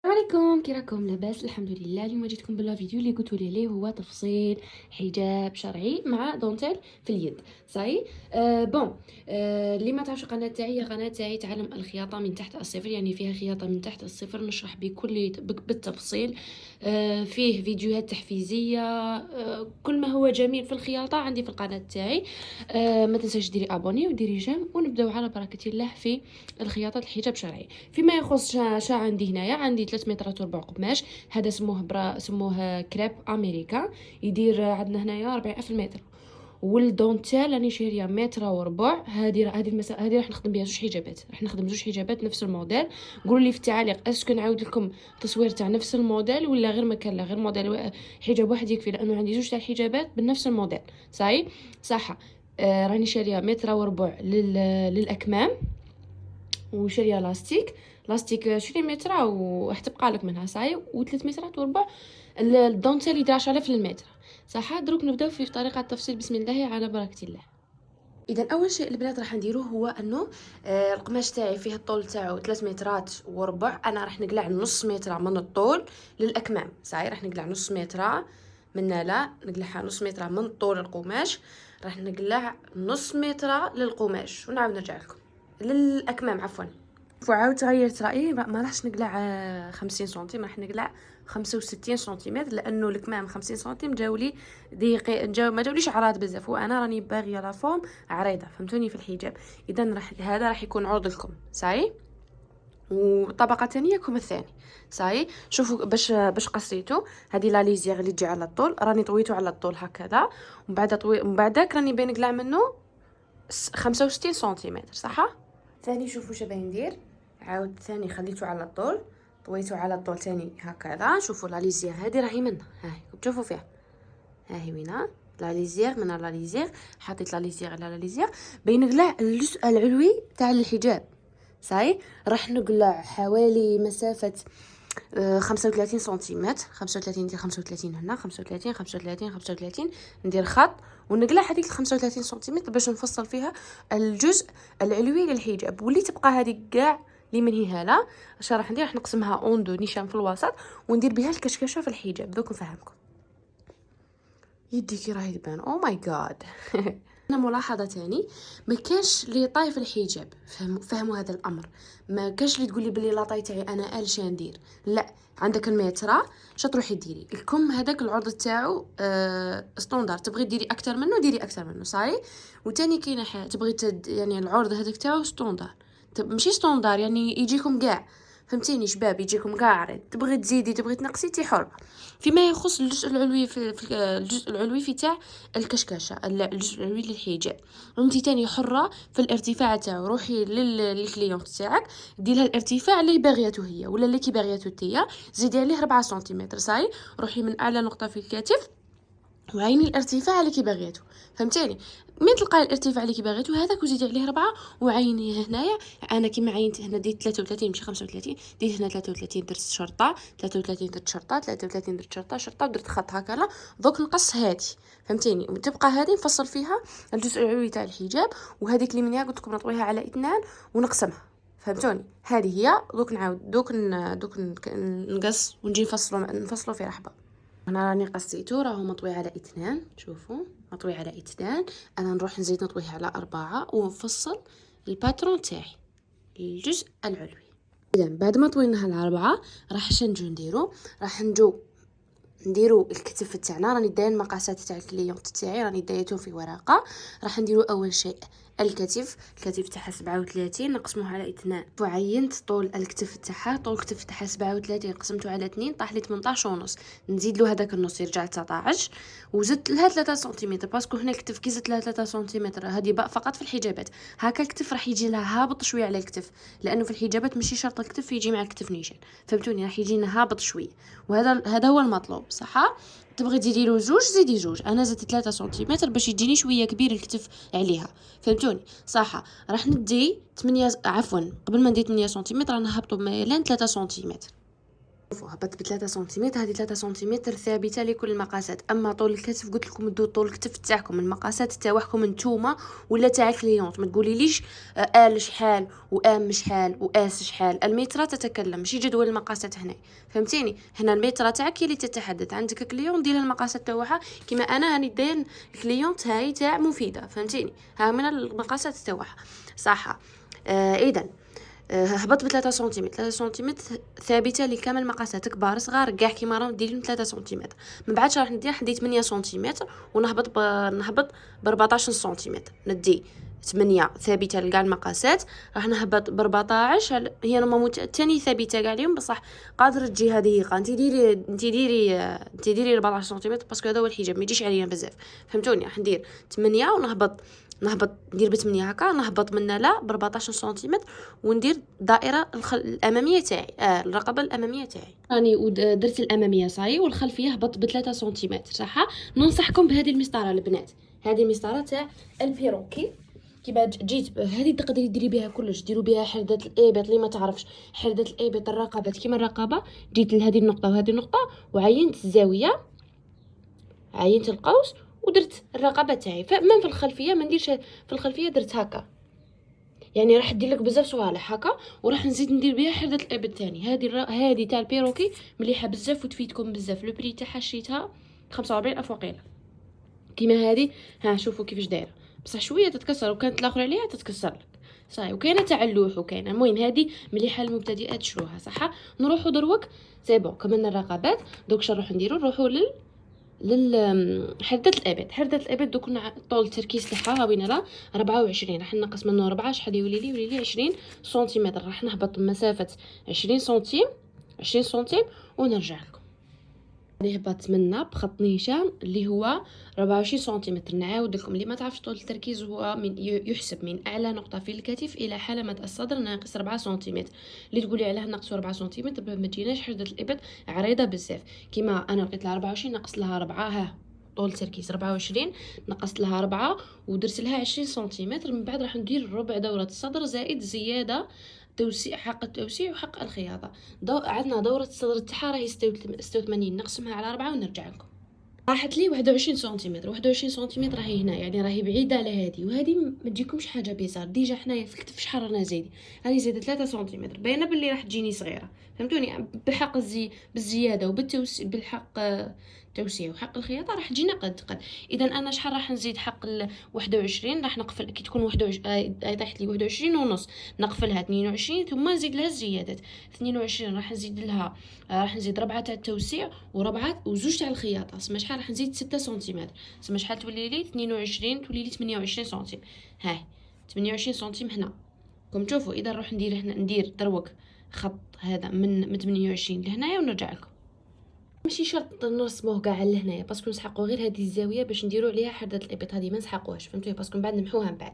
السلام عليكم، كي راكم؟ لاباس؟ الحمد لله. اليوم جيتكم بلا فيديو اللي قلتوا لي هو تفصيل حجاب شرعي مع دونتيل في اليد. صاي بون. اللي ما تعرفش القناه تاعي، هي قناه تاعي تعلم الخياطه من تحت الصفر، يعني فيها خياطه من تحت الصفر، نشرح بالتفصيل. فيه فيديوهات تحفيزيه، كل ما هو جميل في الخياطه عندي في القناه تاعي. ما تنساش ديري ابوني وديري جيم، ونبداو على بركه الله في الخياطه الحجاب شرعي. فيما يخص شا عندي هنايا، عندي 3 مترات وربع قماش. هذا سموه كريب امريكا، يدير عندنا هنايا 40 في المتر. والدونتيل راني شاريه متر وربع. هذه راح نخدم بها زوج حجابات، راح نخدم زوج حجابات نفس الموديل. قولوا لي في التعاليق اسكو نعاود لكم تصوير تاع نفس الموديل ولا غير مكان، لا غير موديل حجاب واحد يكفي، لانه عندي زوج تاع الحجابات بنفس الموديل. صاي صح. راني شاريه متر وربع للاكمام، وشريه لاستيك 20 متر وحتبقى لك منها. صاي و3 مترات وربع الدونتيل يدير 10,000 للمتر. صح. دروك نبداو في طريقه التفصيل، بسم الله على بركه الله. اذا اول شيء البنات راح نديروه هو انه القماش تاعي فيه الطول تاعو 3 مترات وربع. انا راح نقلع نص متر من الطول للاكمام. صاي راح نقلع نص متر من لا نقلعها نص متر من طول القماش، راح نقلع نص متر للقماش ونعاود نرجع لكم للاكمام عفوا. وعاود تغيرت رأيي، ما راحش نقلع 50 سنتيم، راح نقلع 65 سنتيمتر، لانه الكمام 50 سنتيم جاولي ضيقين، ما جاوليش عراض بزاف، وانا راني باغيه لا فورم عريضه، فهمتوني في الحجاب. اذا هذا راح يكون عرض لكم. صاي. وطبقه ثانيه كم الثاني. صاي. شوفوا باش قصيتو هذه لا ليزيغ اللي تجي على الطول، راني طويتو على الطول هكذا، ومن بعدك راني بين نقلع منه 65 سنتيمتر. صح. ثاني شوفوا شبه ندير، عاود ثاني خليته على الطول، طويته على الطول ثاني هكذا. شوفوا لا ليزيغ هذه راهي منها، هاي تشوفوا فيها، هاهي وينها لا ليزيغ، من لا ليزيغ حطيت لا ليزيغ على لا ليزيغ بين نقلع الجزء العلوي تاع الحجاب. صاي. راح نقلع حوالي مسافه 35 سنتيمتر، 35 ندير 35 هنا، 35 35 35 ندير خط ونقلع هذيك 35 سنتيمتر باش نفصل فيها الجزء العلوي للحجاب، واللي تبقى هذيك كاع اللي من هنا اش راح ندير، راح نقسمها اون دو نيشان في الوسط وندير بها الكشكشه في الحجاب. دوك نفهمكم. يدي كي راهي تبان، او ماي جاد. انا ملاحظه تاني، ما كاش لي طاي في الحجاب، فهموا هذا الامر. ما كاش لي تقولي بلي لا طاي تاعي انا اش ندير، لا. عندك المترا شا تروحي ديري الكم هذاك العرض تاعو ستوندار، تبغي ديري اكثر منه ديري اكثر منه. صاي. وتاني كاينه حاجه تبغي يعني العرض هذاك تاعو ستوندار، ماشي ستوندار يعني يجيكم كاع، فهمتيني شباب، يجيكم كاع عريض، تبغي تزيدي تبغي تنقصي تي حر. فيما يخص الجزء العلوي في الجزء العلوي في تاع الكشكشه، الجزء العلوي للحجاب، انت تاني حره في الارتفاع تاعو. روحي للكليونت تاعك ديرها الارتفاع اللي باغيته هي ولا اللي كي باغيته تيا، زيدي عليه 4 سنتيمتر. صاي. روحي من اعلى نقطه في الكتف وعيني الارتفاع اللي كي باغيته، فهمتيني. من تلقاي الارتفاع اللي كي باغيته هذاك وزيدي عليه 4 وعيني هنايا. انا كيما عينت هنا ديت 33 ماشي 35، ديت هنا 33 درت شرطه، 33 درت شرطه، 33 درت شرطه شرطه ودرت خط هكذا. دوك نقص هادي، فهمتيني. وتبقى هذه نفصل فيها الجزء العلوي تاع الحجاب، وهذيك اللي منها قلت لكم نطويها على 2 ونقسمها، فهمتوني. هذه هي. دوك نعاود دوك نقص ونجي نفصلوا في رحبه. انا راني قصيتو راهو مطوي على 2، شوفوا مطوي على 2. انا نروح نزيد نطويه على 4 ونفصل الباترون تاعي الجزء العلوي. اذا بعد ما طويناها على 4 راح شنجو نديرو، راح نديرو الكتف تاعنا. راني دايره المقاسات تاع الكليونت تاعي، راني دايرتهم في ورقه. راح نديرو اول شيء الكتف تاعها 37 نقسموه على 2، وعينت طول الكتف تاعها، طول الكتف تاعها 37 قسمته على 2 طاح لي 18 ونص. نزيد له هذاك النص يرجع 19 وزدت لها 3 سنتيمتر، باسكو هنا الكتف كي زدت لها 3 سنتيمتر هذه فقط في الحجابات. هكا الكتف راح يجي لها هابط شويه على الكتف، لانه في الحجابات ماشي شرط الكتف يجي مع الكتف نيشان، فهمتوني. راح يجينا هابط شويه، وهذا هو المطلوب. صح. تبغي تزيدي له زوج زيدي زوج، انا زدت 3 سنتيمتر باش يجيني شويه كبير الكتف عليها، فهمتوني. صح. راح ندي 8 عفوا قبل ما ندي 8 سنتيمتر رانا نهبطوا ميلان 3 سنتيمتر. هبط ب3 سنتيمتر. هذه 3 سنتيمتر ثابته لكل المقاسات. اما طول الكتف قلت لكم دو طول الكتف تاعكم، المقاسات تاعكم نتوما ولا تاع الكليونط. ما تقوليليش ال شحال وام شحال واس شحال. المتر تتكلم ماشي جدول المقاسات هنا، فهمتيني؟ هنا المتر تاعك هي اللي تتحدث. عندك كليون دير المقاسات تاعها كيما انا راني داير الكليونط هاي تاع مفيده، فهمتيني؟ ها من المقاسات تاعها صح. اذا هبط ب3 سنتيمتر. 3 سنتيمتر ثابته لكامل المقاسات، كبار صغار كاع كيما راهم ديرين 3 سنتيمتر. من بعد راح ندير 8 سنتيمتر ونهبط نهبط ب 14 سنتيمتر. ندي 8 ثابته لكاع المقاسات، راح نهبط ب 14. هي نورمالمون ثاني ثابته كاع اليوم، بصح قادره تجي هذه انت ديري 14 سنتيمتر باسكو هذا هو الحجاب ما يجيش علينا بزاف، فهمتوني؟ راح ندير 8 ونهبط ندير ب8 هكا، نهبط من لا ب 14 سنتيمتر وندير دائره الاماميه تاعي، الرقبه الاماميه تاعي راني درت الاماميه صاي، والخلفيه هبط ب3 سنتيمتر صح. ننصحكم بهذه المسطره البنات، هذه المسطره تاع البيروكي. كيما جيت هذه تقدري ديري بها كلش، ديروا بها حردة الابط اللي ما تعرفش حردة الابط الرقبات كيما الرقبه. جيت لهذه النقطه وهذه النقطه وعينت الزاويه، عينت القوس ودرت الرقبه تاعي. فمن في الخلفيه ما نديرش في الخلفيه، درت هكا يعني راح ندير لك بزاف صوالح هكا، وراح نزيد ندير بها حردة الابط ثاني. هذه تاع البيروكي مليحه بزاف وتفيدكم بزاف. لو بري تاعها شريتها 45 الف وقيله كيما هذه. ها شوفوا كيفاش دايره، بصح شويه تتكسر وكانت الاخرى عليها تتكسر لك صاي. وكاينه تاع اللوح وكاينه. المهم هذه مليحه للمبتدئات شروها صح. نروحوا دروك سي بون كملنا الرقبات. دوك نروح نديروا نروحوا حردة الابط. حردة الابط دوك طول التركيز تاعها وين راه 24. راح نقص منه 4 شحال يولي لي 20 سنتيمتر. راح نهبط مسافه 20 سنتيم ونرجع لكم. نهبط منا بخط نيشان اللي هو 24 سنتيمتر. نعاود لكم اللي ما تعرفش طول التركيز هو من يحسب من اعلى نقطه في الكتف الى حلمه الصدر ناقص 4 سنتيمتر. اللي تقولي علاه ناقص 4 سنتيمتر ما تجيناش حردة الابط عريضه بزاف. كيما انا لقيت لها 24 نقص لها 4. ها طول التركيز 24 نقصت لها 4 ودرت لها 20 سنتيمتر. من بعد راح ندير ربع دوره الصدر زائد زياده توسيع، حق التوسيع وحق الخياطه. عندنا دوره الصدر تاعها راهي 86 نقسمها على 4 ونرجع لكم. راحت لي 21 سنتيمتر. 21 سنتيمتر راهي هنا يعني راهي بعيده على هذه، وهذه ما تجيكمش حاجه بيزار. ديجا حنايا في الكتف شحال رانا زايدين، راني زايده 3 سنتيمتر باينه باللي راح تجيني صغيره، فهمتوني؟ بحق بالزياده وبالتوسيع، بالحق التوسيع وحق الخياطه راح تجينا قد. اذا انا شحال راح نزيد حق 21؟ راح نقفل كي تكون 21 طايحت لي 21 ونص نقفلها 22 ثم نزيد لها الزيادات. 22 راح نزيد لها راح نزيد 4 تاع التوسيع وربعه وزوج تاع الخياطه. سما شحال راح نزيد 6 سنتيمتر. سما شحال تولي لي 22 تولي لي 28 سنتيم. هاي 28 سنتيم هنا كم تشوفوا. اذا نروح ندير هنا ندير دروك خط هذا من 28 لهنايا ونرجع لكم. ماشي شرط نرسموه كاع لهنايا باسكو نسحقوا غير هذه الزاويه باش نديروا عليها حردة الابط. هذه ما نسحقوهاش فهمتوا باسكو من بعد نمحوها من بعد.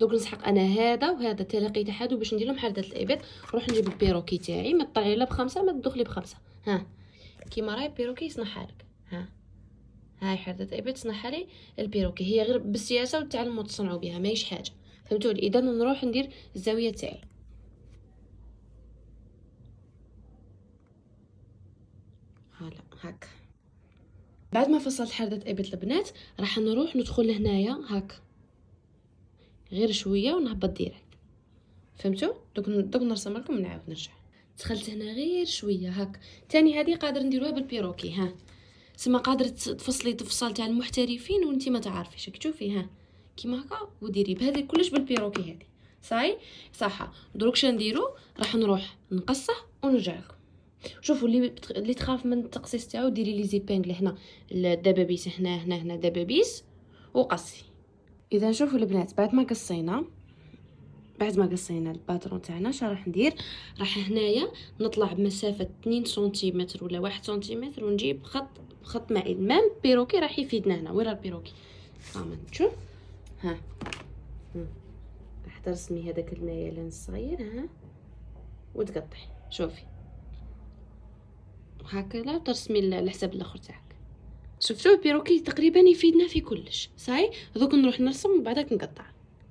دوك نسحق انا هذا وهذا تلاقي تحادو باش ندير لهم حردة الابط. نروح نجيب البيروكي تاعي ما تطلعي لا ب5 ما تدخلي ب5. ها كيما راهي البيروكي يصنعها لك. ها هاي حردة الابط صنعها لي البيروكي. هي غير بالسياسه وتعلموا تصنعوا بها ماهيش حاجه، فهمتوا؟ اذا نروح ندير الزاويه تاعي. هلا هكا. بعد ما فصلت حردة ابط البنات راح نروح ندخل لهنايا هكا غير شويه ونهبط ديريكت، فهمتوا؟ دوك نرسم لكم ونعاود نرجع. دخلت هنا غير شويه هكا. تاني هذه قادر نديروها بالبيروكي. ها سما قادره تفصلي تفصال تاع المحترفين وانتي ما تعرفيش. تشوفي ها كيما هكا وديري بهذه كلش بالبيروكي هذه صاي صح. دروك شنو نديرو؟ راح نروح نقصه ونرجع لكم. شوفوا اللي تخاف من التقصيص تاعو ديري لي زيبانغل هنا الدبابيس هنا دبابيس وقصي. اذا شوفوا البنات بعد ما قصينا الباترون تاعنا شنو راح ندير؟ راح هنايا نطلع بمسافه 2 سنتيمتر ولا 1 سنتيمتر ونجيب خط مائل. مام بيروكي راح يفيدنا هنا. وين البيروكي؟ شوف ها راح ترسمي هذاك الميلان الصغير ها وتقطعي. شوفي هكذا ترسمي الحساب الاخر تاعك. شفتوا البيروكي تقريبا يفيدنا في كلش صاي. دوك نروح نرسم وبعدك نقطع.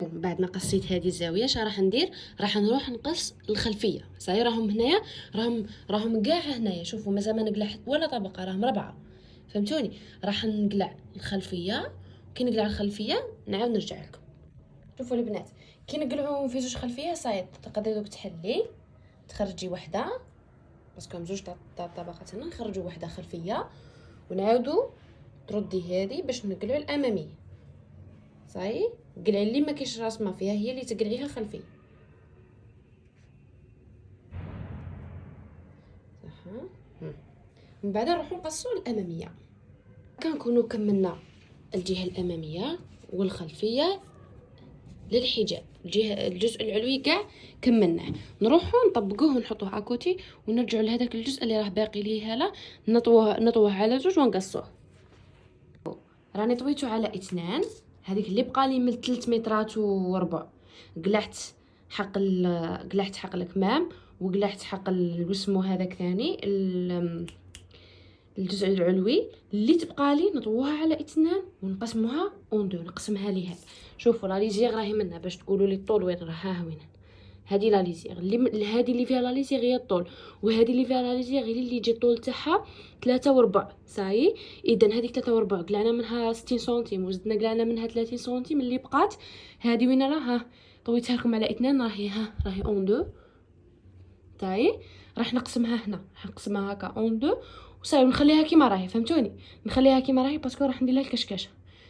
بعد ما قصيت هذه الزاويه اش راح ندير؟ راح نروح نقص الخلفيه. صاي راهم هنايا، راهم كاع هنايا. شوفوا مازال ما نقلع ولا طبقه، راهم 4. فهمتوني؟ راح نقلع الخلفيه. كي نقلع الخلفيه نعاود نرجع لكم. شوفوا البنات، كي نقلعوا في زوج خلفيه صاي تقدري دوك تحلي تخرجي وحده، باسكو هم زوج تاع طبقات هنا، نخرجوا وحده خلفيه ونعاودوا تردي هذه باش نقلعوا الاماميه. صاي قلعي اللي ما كاينش راسمه فيها هي اللي تقلعيها خلفيه. صح. من بعد نروحوا نقصوا الاماميه. كنكونوا كملنا الجهه الاماميه والخلفيه للحجاب. الجزء العلوي كاع كملناه، نروحوا نطبقوه ونحطوه اكوتي ونرجعوا لهذاك الجزء اللي راه باقي ليه هلا، نطوه على زوج ونقصوه. راني طويته على 2. هذيك اللي بقى لي من 3 مترات وربع قلعت حق الكمام، وقلعت حق واسمو هذاك ثاني الجزء العلوي. اللي تبقى لي نطووها على 2 ونقسموها اون دو، نقسمها ليها. شوفوا لا ليزيغ راهي منها باش تقولوا لي الطول وين راها وين. هذه لا ليزيغ هذه اللي فيها لا ليزيغ هي الطول، وهذه اللي فيها لا ليزيغ هي اللي يجي الطول تاعها 3 وربع. صاي اذا هذيك 3 وربع قلعنا منها 60 سنتيم وزدنا قلعنا منها 30 سنتيم. اللي بقات هذه وين راها طويتها لكم على 2 راهي اون دو. تاعي راح نقسمها هنا، نقسمها هكا اون دو وصاي ونخليها كيما راهي. فهمتوني؟ نخليها كيما راهي باسكو راح ندير لها الكشكشه.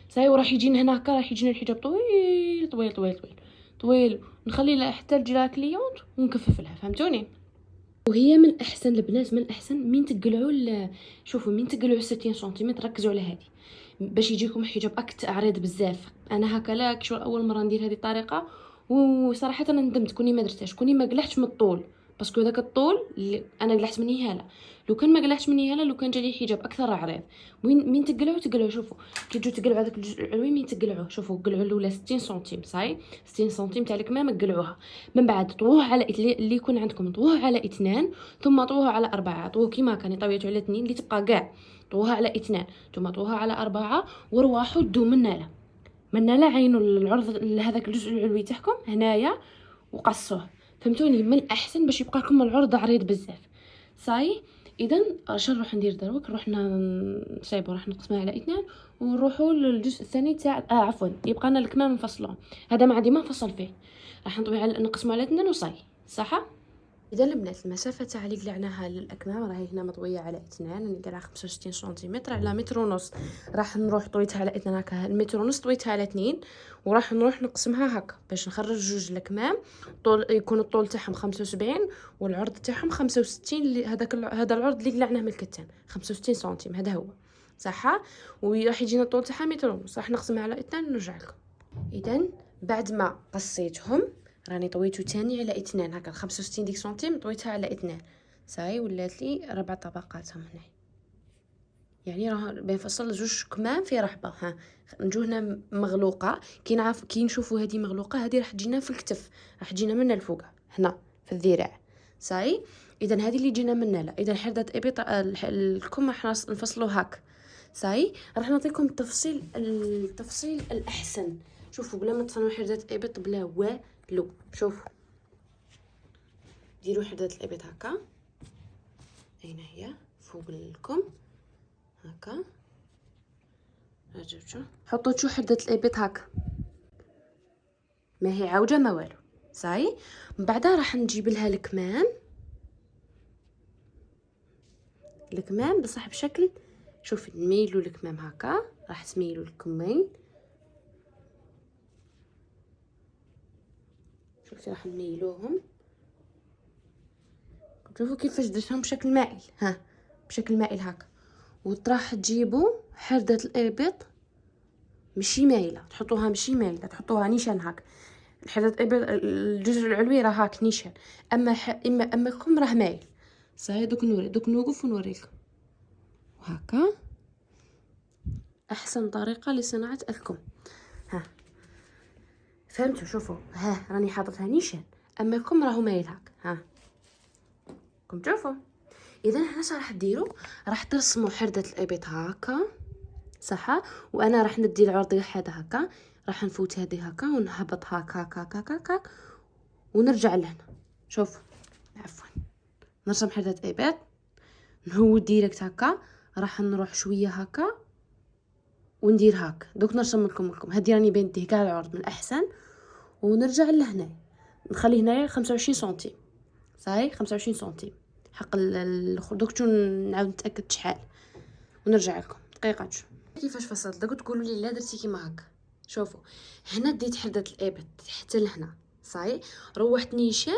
صاي وراح يجينا هنا هكا، راح يجينا الحجاب طويل طويل طويل طويل طويل، نخلي لها حتى تجي لها كليونت ونكفف لها. فهمتوني؟ وهي من احسن البنات، من احسن من تقلعوا شوفوا من تقلعوا 60 سنتيمتر ركزوا على هذه باش يجيكم حجاب عريض بزاف. انا هكا لا كشو اول مره ندير هذه الطريقه، وصراحه انا ندمت كوني ما درتهاش، كوني ما قلعتش من الطول، باسكو داك الطول اللي انا قلعت مني هاله. لو كان ما قلعتش مني هاله، لو كان جالي حجاب اكثر عريض. من تقلعوا شوفوا كي تجوا تقلعوا هذاك الجزء العلوي، من تقلعوه شوفوا قلعوا الاولى 60 سنتيم. صاي 60 سنتيم تاع الكمام قلعوها. من بعد طووه على اللي يكون عندكم طووه على 2، ثم طووه على 4. طووه كيما كان طويته على 2 اللي تبقى كاع طووها على 2 ثم طووها على 4 ورواحوا دو من لا عينوا العرض لهذاك الجزء العلوي تاعكم هنايا وقصوه. فهمتوني؟ من الاحسن باش يبقى لكم العرض عريض بزاف. صاي اذا اش نروح ندير دروك؟ صايبو راح نقسمها على 2 ونروحوا للجزء الثاني تاع عفوا يبقى لنا الكمام نفصلوه. هذا ما عندي ما نفصل فيه، راح نقسمه على 2 وصاي. صح. اذا البنات المسافه تاع اللي قلعناها للاكمام راهي هنا مطويه على 2، راني قلعها 65 سنتيمتر على متر ونص. راح نروح طويتها على 2 هكا، المتر ونص طويتها على 2 وراح نروح نقسمها هكا باش نخرج جوج الكمام. طول يكون الطول تاعهم 75 والعرض تاعهم 65. هذا العرض اللي قلعناه من الكتان 65 سنتيم هذا هو. صح. وراح يجينا الطول تاعها متر ونص. راح نقسمها على 2 ونرجع لكم. اذا بعد ما قصيتهم راني طويته تاني على 2 هكا 65 ديك سنتيم طويتها على 2. صاي ولات لي 4 طبقاتهم هنا، يعني راه بنفصل جوج كمام في رحبه. نجو هنا مغلوقه، كي نشوفوا هذه مغلوقه، هذه راح تجينا في الكتف، راح تجينا من الفوق هنا في الذراع. صاي اذا هذه اللي جينا منها لا. اذا حردة ابيط الكم راح نفصلوا هاك. صاي راح نعطيكم التفصيل الاحسن. شوفوا بلا ما تصنعوا حردة ابيط بلا والو. شوفوا ديروا حردة الابيض هكا، اين هي فوق الكم هكا، رجعتوا حطوا شو حردة الابيض هكا، ما هي عوجه ما والو. صاي من بعدها راح نجيب لها الكمام بصح بشكل، شوفي نميلوا الكمام هكا، راح تميلوا الكمين. شوفي راح نميلوهم، شوفوا كيفاش درتهم بشكل مائل. بشكل مائل هكا. وراح تجيبوا حردة الابيض ماشي مايله، تحطوها ماشي مايله، تحطوها نيشان هكا. حردة الابيض الجزء العلوي راه هاك نيشان، اما كم راه مايل. صاي دوك نوقف ونوريكم وهكا احسن طريقه لصناعه الكم. فهمتوا؟ شوفوا راني حاطتها نيشان، اما الكم راهو مايل هاك. كم تشوفوا؟ اذا هنا راح ديروا، راح ترسموا حردة الابيض هكا. صح. وانا راح ندي العرض هذا هكا، راح نفوت هذه هكا ونهبط هكا ونرجع لهنا. شوف عفوا نرسم حدة ابط، نهود ديريكت هكا، راح نروح شويه هكا وندير هكا. دوك نرسم لكم هذه راني بنتي كاع العرض من الاحسن، ونرجع لهنا نخلي هنايا 25 سنتيم. صاي 25 سنتيم حق دوك نعاود نتاكد شحال ونرجع لكم دقيقه. كيفاش فصلت دوك تقولوا لي لا درتي كيما هكا. شوفوا هنا ديت حدة الابط حتى لهنا. صاي روحت نيشان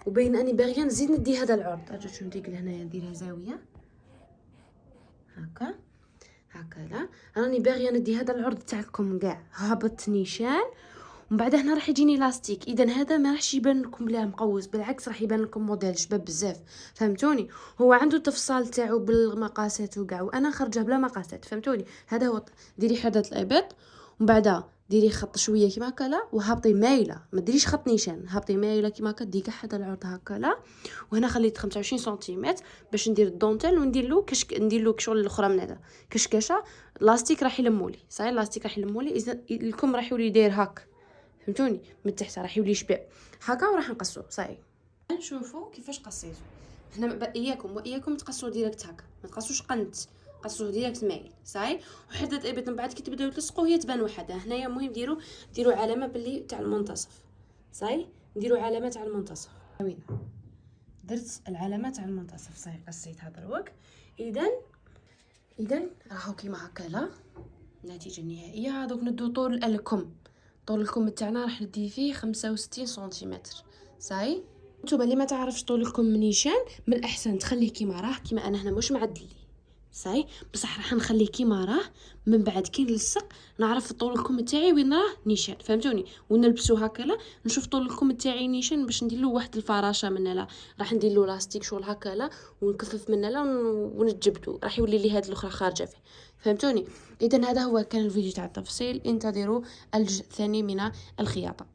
وبين اني باغيه نزيد ندي هذا العرض. اجي شو ندير لهنايا نديرها زاويه هكا لا راني باغيه ندي هذا العرض تاعكم كاع. هبطت نيشان ومن بعد هنا راح يجيني لاستيك. اذا هذا ما راحش يبان لكم بلا مقوس، بالعكس راح يبان لكم موديل شباب بزاف. فهمتوني؟ هو عنده تفصال تاعو بالمقاسات وكاع، وانا خرجه بلا مقاسات. فهمتوني؟ هذا هو. ديري حدة الابط ومن بعدها ديري خط شويه كيما هكا لا، وهبطي مايله، ما ديريش خط نيشان، هبطي مايله كيما هكا. ديكا هذا العرض هكا لا، وهنا خليت 25 سنتيمتر باش ندير الدونتيل وندير له ندير له شغل الاخرى من هذا كشكشه. لاستيك راح يلمولي. صاي لاستيك راح يلمولي. اذا الكم راح يولي داير هكا. فهمتوني؟ من تحت راح يولي شباب هكا وراح نقصو. صاي نشوفوا كيفاش قصيتو. هنا اياكم تقصوا ديريكت هكا، ما تقصوش قنت، قصوه ديريكت مايل. صاي وحدة ابط من بعد كي تبداو تلصقوا هي تبان وحدها. هنايا المهم ديروا علامه باللي تاع المنتصف. صاي نديروا علامه تاع المنتصف. وين درت العلامه تاع المنتصف. صاي قصيت هذا الوك. اذا راهو كيما هكا لا النتيجه النهائيه. دوك ندو طول الكم. طول الكم تاعنا راح ندي فيه 65 سنتيمتر. صاي نتوما اللي ما تعرفش طول الكم نيشان من الاحسن تخليه كيما راه، كيما انا هنا مش معدل. صاي بصح راح نخليه كيما راه. من بعد كي نلصق نعرف طول الكم تاعي وين راه نيشان. فهمتوني؟ ونلبسو هكا لا نشوف طول الكم تاعي نيشان باش ندير له واحد الفراشه من لا. راح ندير له لاستيك شغل هكا لا، ونكفف من لا ونجبدو راح يولي لي هاد الاخرى خارجه فيه. فهمتوني؟ اذا هذا هو كان الفيديو تاع التفصيل. انتظروا الجزء الثاني من الخياطه.